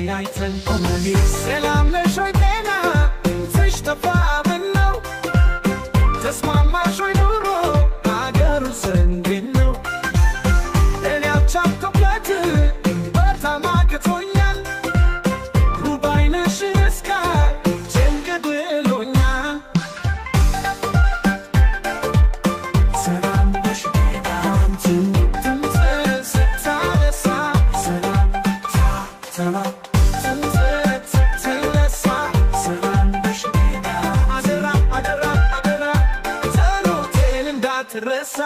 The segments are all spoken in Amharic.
ተለያይተን ቆመን ሰላም ነሽ ወይ ጤና ትሽ ጠፋ ምነው ተስማማሽ ወይ ኑሮ አገሩስ እንዴት ነው እኔ አልቻልኩበት በጣም አቅቶኛል ውብ ዓይንሽን እስካይ ጭንቅ ብሎኛል ሰላም ነሽ ጤና ረሳ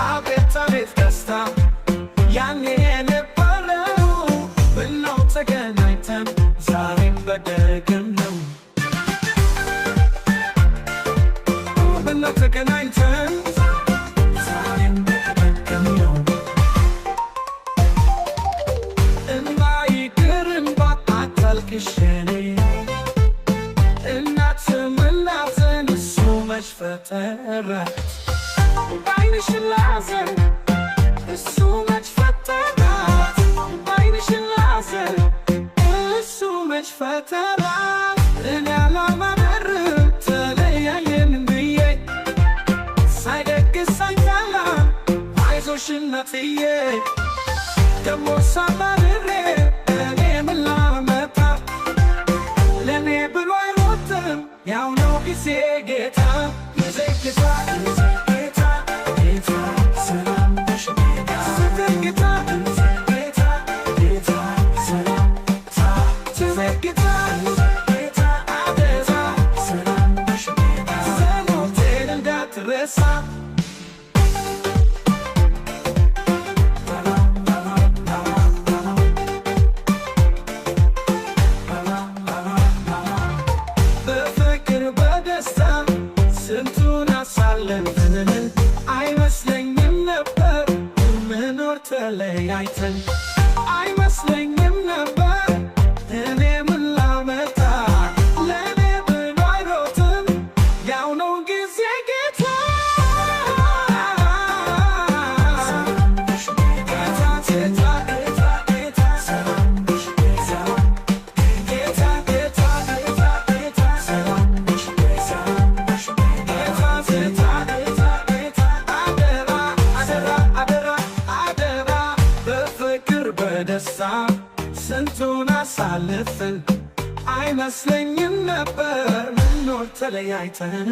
አቤት አቤት ደስታ ያኔ የነበረው ምነው ተገናኝተን ዛሬም በደግም ነው ምነው ተገናኝተን ዛሬም በደግም ነው እማይቅርም አታልቅሽ የኔ እናት ምላዘን እሱ መች ፈጠራት በዓይንሽን ላዘን እሱ መች ፈጠራት በዓይንሽን ላዘን እሱ መች ፈጠራት እኔ አላማረርም ተለያየን ብዬ ሳይደግስ ሳይበላ አይዞሽ እናትዬ ደሞ ሳማርሬ እኔ ምን ላመጣ ለእኔ ብሎ አይሮጥም ያው ነው ጊዜ ጌታ ጊዜ ጌታ በፍቅር በደስታ ስንቱን አሳለፍን አይመስለኝም ነበር መኖር ተለያይተን አይመስለኝም ነበር እኔ ምን ላመጣ ለእኔ ብሎ አይሮጥም ያው ነው ጊዜ ጌታ በደስታ ስንቱን አሳልፈን አይመስለኝም ነበር መኖር ተለያይተን